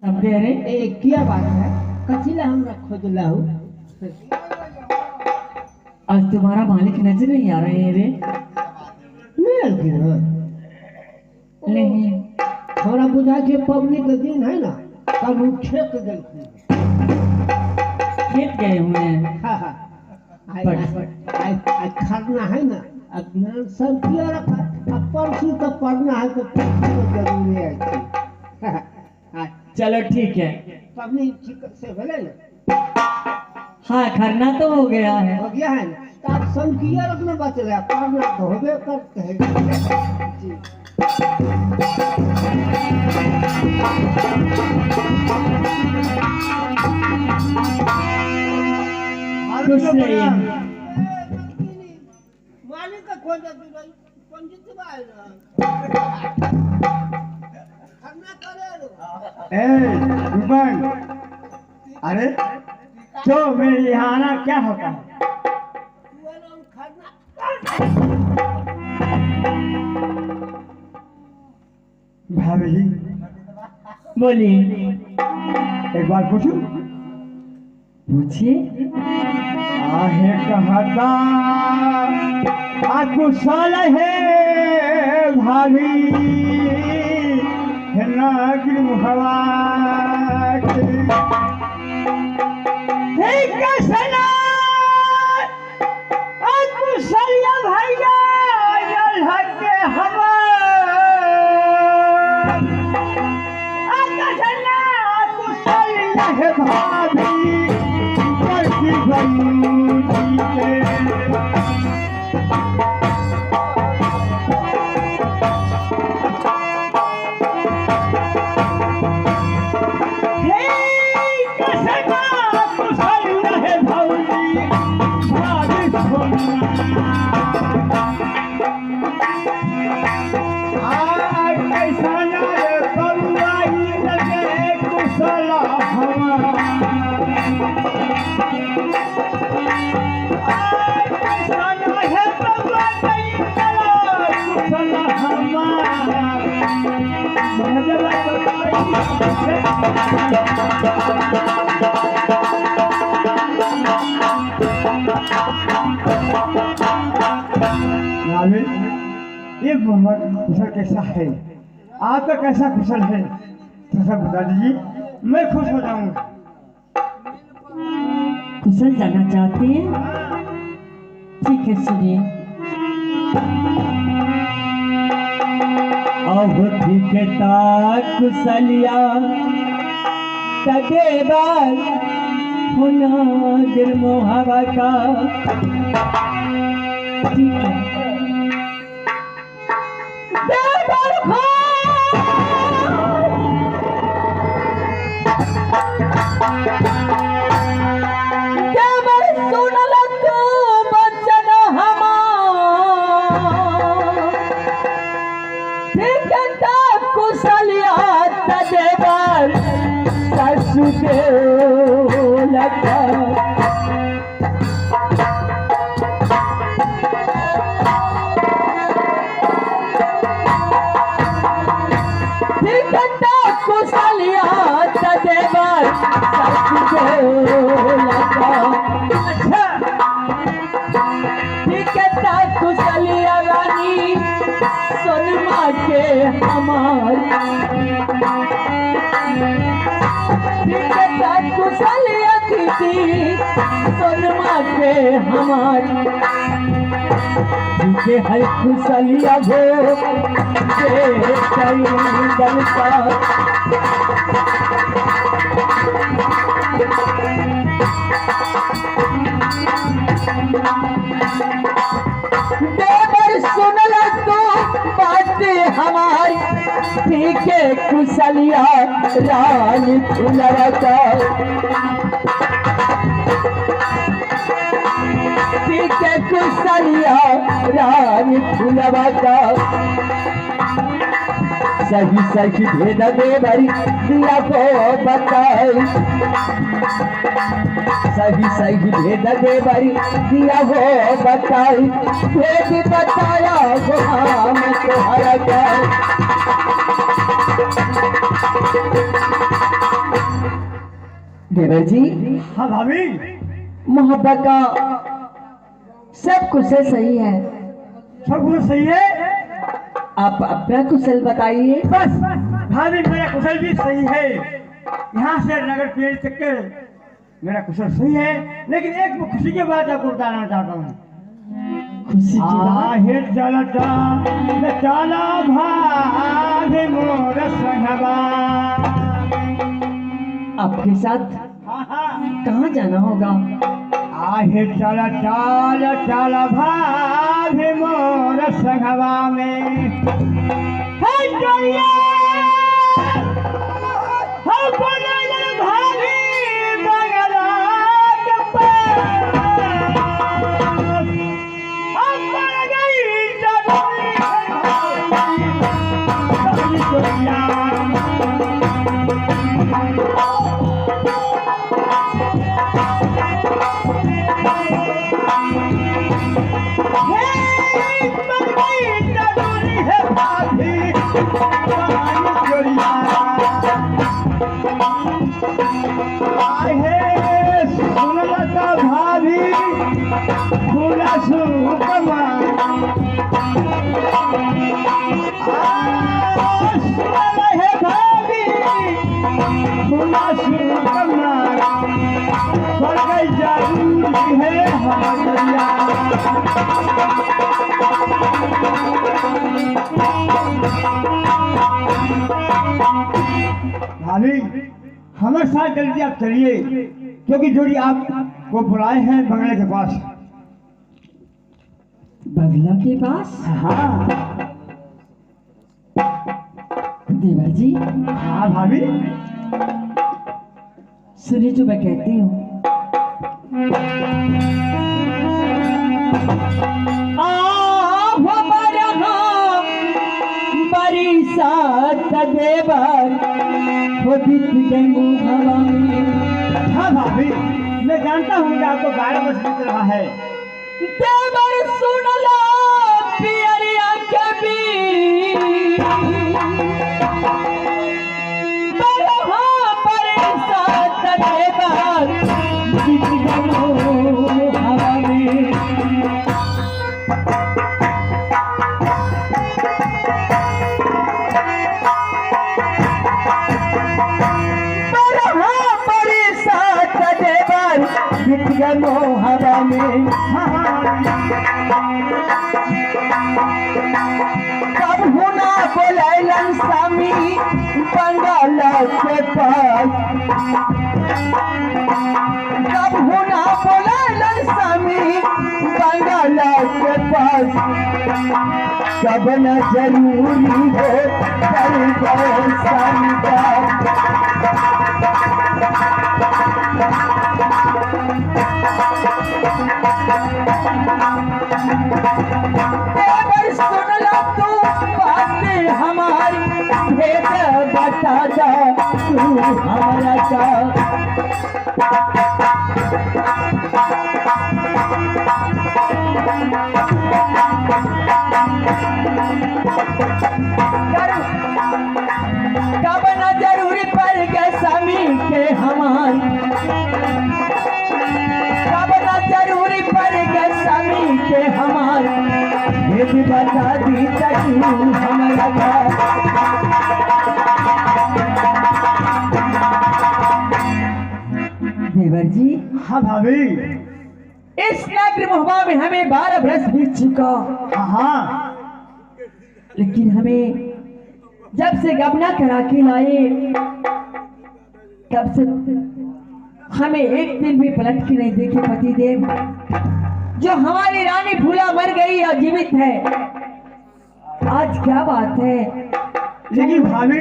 अब दे रे ए क्या बात है कचिला हमरा खोजला हो आज तुम्हारा मालिक नजर नहीं आ रहे हैं रे। नहीं नहीं थोड़ा बुझा के पब्लिक का दिन है ना तब वो खेत देखी खेत गए हुए हैं। खरना है ना अब सब किया रखा अब परसों तो पढ़ना है तो जरूरी है। चलो ठीक है। पबनी ठीक से भले ना हाँ खरना तो हो गया है। हो गया है ना तो आप सब किया रखना बच गया पढ़ना तो हो गया करते हैं जी। खुश रहिए। मालिक का खोज पंडित रुपन अरे क्यों मेरे यहाँ आना क्या होता है? भाभी जी बोलिए। एक बात पूछूं? पूछिए। आहे कहता कुशल है भाभी नागिन मुहवा कसना कुशलिया भैया के हवा कसना कुशलिया है भाभी करती ये मोहम्मद कुशल कैसा है? आपका कैसा कुशल है थोड़ा बता दीजिए मैं खुश हो जाऊंगा। कुशल जाना चाहते हैं? ठीक है सुनिए। अवधि के ताक कुशलिया तदेवर होना दिल मोहब्बा का। ठीक है। कुशलिया रानी सोनमा के हमार कुशलिया दीदी सोनमा के हमार के हर कुशलिया हो देवर सुन ल तू बात हमारी ठीक है कुशलिया रानी फुलवा का। ठीक है कुशलिया रानी फुलवा का। सही सही भेद देवरी दिया को बताई। सही सही भेद देवरी दिया हो बताई। भेद बताया वो हम तुम्हारा देवर जी, हाँ भाभी, मोहब्बत का सब कुशल सही है, सब कुछ सही है। आप अपना कुशल बताइए। बस भाभी, मेरा कुशल भी सही है। यहाँ से नगर पीर तक के मेरा कुशल सही है, लेकिन एक खुशी की बात आपको बताना चाहता हूँ। खुशी की बात? आहे चला भाभी मोर संगवा। आपके साथ कहाँ जाना होगा? आहे चला भाभी मोर संगवा में। हे जोया, हो बोले भाभी बंगला के पास। अब मर गई जोया। भाभी फूला सुकमा है, भाभी फूला सुकमा पर गई जरूरी है हमारा। भाभी, हमारे साथ जल्दी आप चलिए, क्योंकि जोड़ी आपको बुलाए हैं बंगले के पास। बंगला के पास? हाँ देवर जी, हाँ भाभी, सुनिए जो मैं कहती हूँ। देवर वो बीत गई हवा में। हाँ भाभी, मैं जानता हूँ कि आपको 12 बजे बीत रहा है। देवर सुन लो पियरिया के बीच, बरहा देवर बीत गई हवा में। हवा में कब होना बोलैलन स्वामी बंगाल के पास। कब होना बोलैलन स्वामी बंगाल के पास। कब न जरूरी हो पर स्वामी का। सुन लो तू बातें हमारी, भेद बता जा तू हमारा का। कब न जरूरी पड़ गए स्वामी के हमारी। कब न जरूरी पड़ गए स्वामी के हमारी। ये भी बता दी तू हमारा का। देवर जी, हाँ भाभी, इस नग्न मोहब्बत में हमें 12 बरस बीत चुका। हाँ, लेकिन हमें जब से गबना करा के लाए तब से हमें एक दिन भी पलट के नहीं देखे पतिदेव। जो हमारी रानी फूला मर गई या जीवित है, आज क्या बात है। लेकिन भाभी,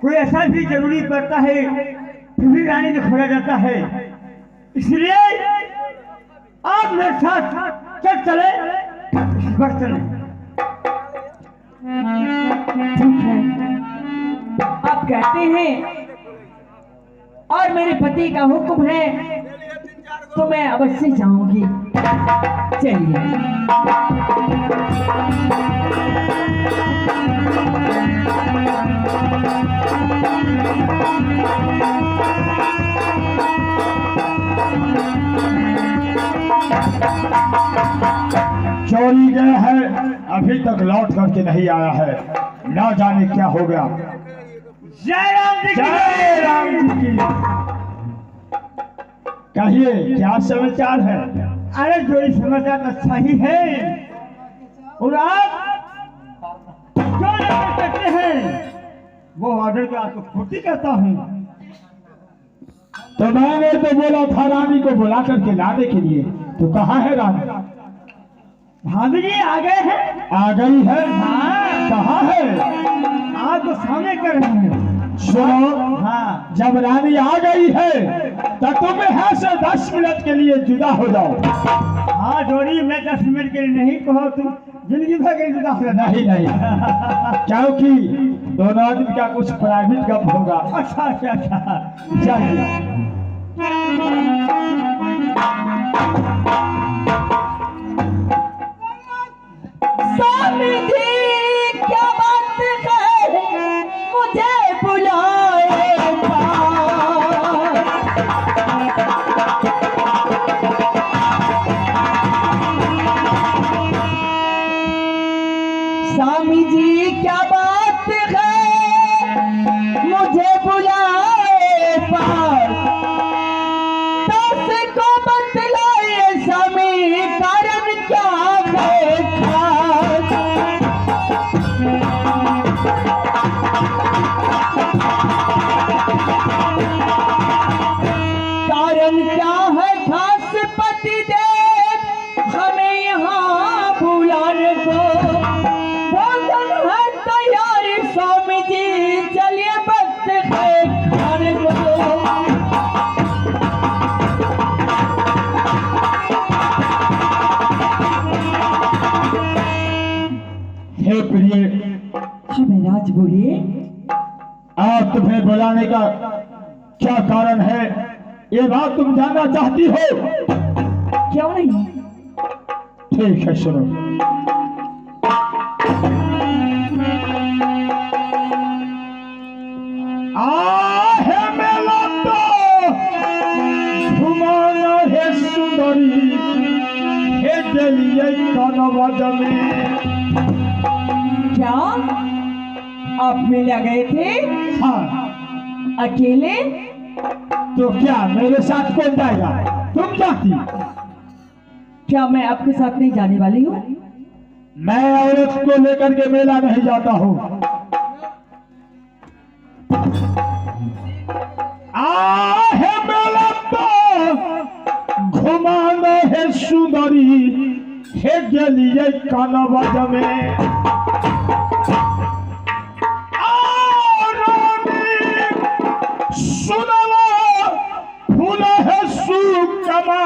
कोई ऐसा भी जरूरी पड़ता है फिर भी रानी को खोया जाता है। इसलिए आप मेरे साथ चले बस चले। ठीक है, आप कहते हैं और मेरे पति का हुक्म है तो मैं अवश्य जाऊंगी। चलिए। ही गया है, अभी तक लौट करके नहीं आया है। ना जाने क्या हो गया। जय राम जी की जय राम जी की। कहिए क्या समाचार है? अरे जो इस समाचार अच्छा ही है, और आप जो ऑर्डर करते हैं वो ऑर्डर का आपको पूर्ति करता हूँ। तो मैंने तो बोला था रानी को बुला करके लाने के लिए, तो कहाँ है रानी? भाभी जी आ गए हैं। आ गई है? हाँ। कहाँ है? आप तो सामने कर रहे हैं। सुनो, हाँ। जब रानी आ गई है तो तुम यहाँ से 10 मिनट के लिए जुदा हो जाओ। हाँ जोड़ी, मैं 10 मिनट के लिए नहीं कहो, तुम जिंदगी भर के जुदा हो जाना। नहीं नहीं, क्योंकि दोनों आदमी का कुछ प्राइवेट गप होगा। अच्छा अच्छा अच्छा। चलिए। स्वामी जी क्या बात है, मुझे बुलाए स्वामी जी क्या बात है, मुझे बुलाए पास। दस को बतलाए स्वामी, कारण क्या है खास। कारण क्या है खास पति देव हमें यहाँ बुलाने को। भोजन है तैयारी स्वामी जी, चलिए वक्त है खाने को। हे प्रिय, हमें राज बोलिए। आज तुम्हें बुलाने का क्या कारण है, ये बात तुम जानना चाहती हो? क्यों नहीं? ठीक है, सुनो। आहे मेला तो घुमाना है सुंदरी, हे जलिए कनवज में। क्या आप मिला गए थे हाँ, अकेले? तो क्या मेरे साथ कौन जाएगा? तुम जाती? क्या मैं आपके साथ नहीं जाने वाली हूँ? मैं औरत को लेकर के मेला नहीं जाता हूँ। आहे मेला तो घुमाना है सुंदरी, हे जलिए कनवज में। सुनवा फूल है सुकमा,